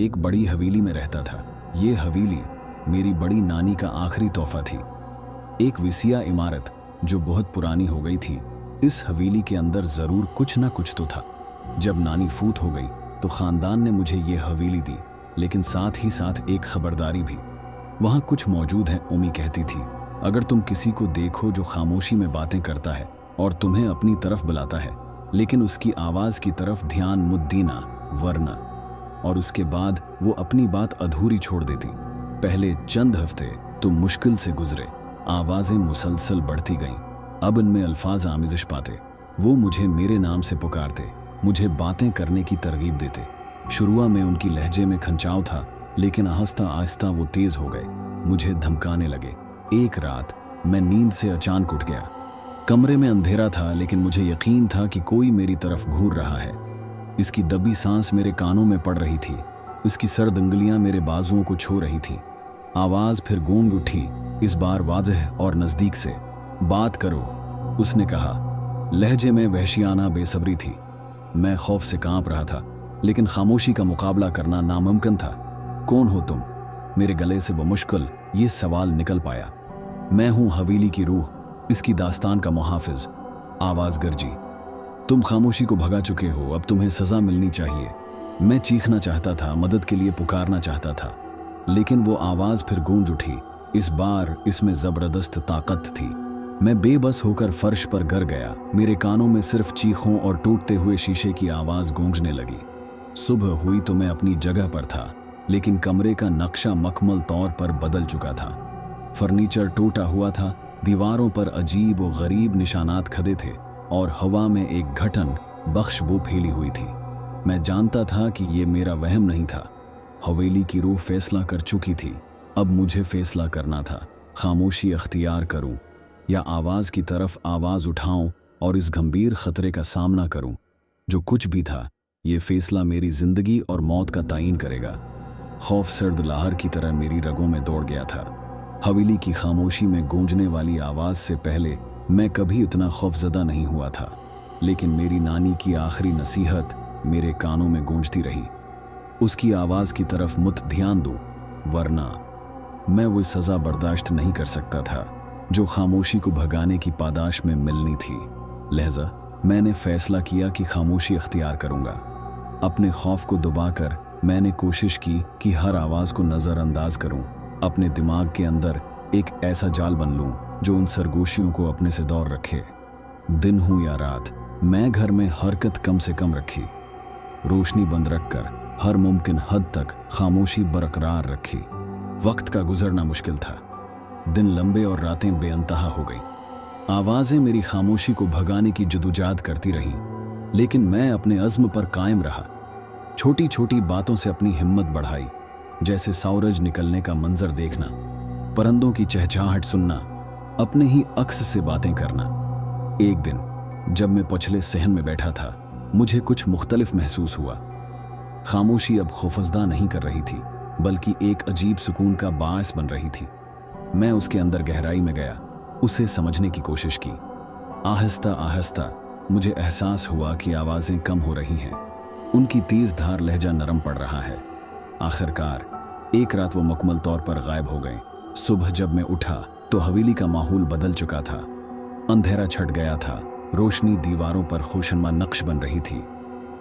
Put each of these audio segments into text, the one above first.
एक बड़ी हवेली में रहता था। ये हवेली मेरी बड़ी नानी का आखिरी तोहफा थी। एक विसिया इमारत जो बहुत पुरानी हो गई थी। इस हवेली के अंदर ज़रूर कुछ ना कुछ तो था। जब नानी फूत हो गई तो ख़ानदान ने मुझे ये हवेली दी, लेकिन साथ ही साथ एक खबरदारी भी। वहाँ कुछ मौजूद है, उम्मी कहती थी। अगर तुम किसी को देखो जो खामोशी में बातें करता है और तुम्हें अपनी तरफ बुलाता है, लेकिन उसकी आवाज़ की तरफ ध्यान मत देना, वरना। और उसके बाद वो अपनी बात अधूरी छोड़ देती। पहले चंद हफ्ते तो मुश्किल से गुजरे। आवाज़ें मुसलसल बढ़ती गईं। अब इनमें अल्फाज आमिज़श पाते। वो मुझे मेरे नाम से पुकारते, मुझे बातें करने की तरगीब देते। शुरुआत में उनकी लहजे में खंचाव था, लेकिन आहिस्ता आहिस्ता वो तेज़ हो गए, मुझे धमकाने लगे। एक रात मैं नींद से अचानक उठ गया। कमरे में अंधेरा था, लेकिन मुझे यकीन था कि कोई मेरी तरफ घूर रहा है। इसकी दबी सांस मेरे कानों में पड़ रही थी। इसकी सर्द उंगलियां मेरे बाजुओं को छू रही थी। आवाज़ फिर गूंज उठी, इस बार वाज़ह और नज़दीक से। बात करो, उसने कहा। लहजे में वहशियाना बेसब्री थी। मैं खौफ से कांप रहा था, लेकिन खामोशी का मुकाबला करना नामुमकिन था। कौन हो तुम? मेरे गले से बमुश्किल ये सवाल निकल पाया। मैं हूं हवेली की रूह, इसकी दास्तान का मुहाफिज। आवाज़ गरजी। तुम खामोशी को भगा चुके हो, अब तुम्हें सज़ा मिलनी चाहिए। मैं चीखना चाहता था, मदद के लिए पुकारना चाहता था, लेकिन वो आवाज़ फिर गूंज उठी। इस बार इसमें ज़बरदस्त ताकत थी। मैं बेबस होकर फर्श पर गिर गया। मेरे कानों में सिर्फ चीखों और टूटते हुए शीशे की आवाज़ गूंजने लगी। सुबह हुई तो मैं अपनी जगह पर था, लेकिन कमरे का नक्शा मकमल तौर पर बदल चुका था। फर्नीचर टूटा हुआ था, दीवारों पर अजीब और गरीब निशानात खड़े थे, और हवा में एक घटन बख्श बू फैली हुई थी। मैं जानता था कि ये मेरा वहम नहीं था। हवेली की रूह फैसला कर चुकी थी। अब मुझे फैसला करना था, खामोशी अख्तियार करूं या आवाज़ की तरफ आवाज़ उठाऊं और इस गंभीर खतरे का सामना करूं। जो कुछ भी था, ये फैसला मेरी जिंदगी और मौत का तयन करेगा। खौफ सर्द लहर की तरह मेरी रगों में दौड़ गया था। हवेली की खामोशी में गूंजने वाली आवाज़ से पहले मैं कभी इतना खौफजदा नहीं हुआ था, लेकिन मेरी नानी की आखिरी नसीहत मेरे कानों में गूंजती रही। उसकी आवाज़ की तरफ मत ध्यान दो, वरना। मैं वो सज़ा बर्दाश्त नहीं कर सकता था जो खामोशी को भगाने की पादाश में मिलनी थी। लिहाजा मैंने फैसला किया कि खामोशी अख्तियार करूंगा। अपने खौफ को दबाकर मैंने कोशिश की कि हर आवाज़ को नज़रअंदाज करूं। अपने दिमाग के अंदर एक ऐसा जाल बन लूं जो उन सरगोशियों को अपने से दूर रखे। दिन हो या रात, मैं घर में हरकत कम से कम रखी। रोशनी बंद रखकर हर मुमकिन हद तक खामोशी बरकरार रखी। वक्त का गुजरना मुश्किल था। दिन लंबे और रातें बेअंतहा हो गई। आवाज़ें मेरी खामोशी को भगाने की जदोजहद करती रहीं, लेकिन मैं अपने अज़्म पर कायम रहा। छोटी छोटी बातों से अपनी हिम्मत बढ़ाई, जैसे सूरज निकलने का मंजर देखना, परिंदों की चहचहाहट सुनना, अपने ही अक्स से बातें करना। एक दिन जब मैं पछले सहन में बैठा था, मुझे कुछ मुख्तलिफ महसूस हुआ। खामोशी अब खौफजदा नहीं कर रही थी, बल्कि एक अजीब सुकून का बायस बन रही थी। मैं उसके अंदर गहराई में गया, उसे समझने की कोशिश की। आहिस्ता आहिस्ता मुझे एहसास हुआ कि आवाज़ें कम हो रही हैं, उनकी तेज़ धार लहजा नरम पड़ रहा है। आखिरकार एक रात वो मुकम्मल तौर पर गायब हो गए। सुबह जब मैं उठा तो हवेली का माहौल बदल चुका था। अंधेरा छट गया था, रोशनी दीवारों पर खुशनुमा नक्श बन रही थी।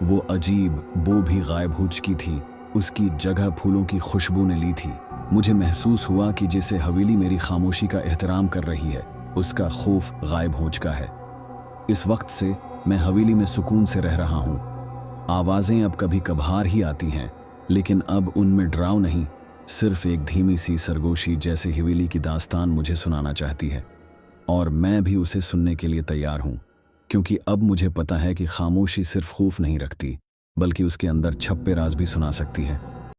वो अजीब बो भी गायब हो चुकी थी, उसकी जगह फूलों की खुशबू ने ली थी। मुझे महसूस हुआ कि जैसे हवेली मेरी खामोशी का एहतराम कर रही है, उसका खौफ गायब हो चुका है। इस वक्त से मैं हवेली में सुकून से रह रहा हूँ। आवाज़ें अब कभी कभार ही आती हैं, लेकिन अब उनमें डराव नहीं, सिर्फ एक धीमी सी सरगोशी जैसे हवेली की दास्तान मुझे सुनाना चाहती है। और मैं भी उसे सुनने के लिए तैयार हूँ, क्योंकि अब मुझे पता है कि खामोशी सिर्फ खौफ नहीं रखती, बल्कि उसके अंदर छुपे राज भी सुना सकती है।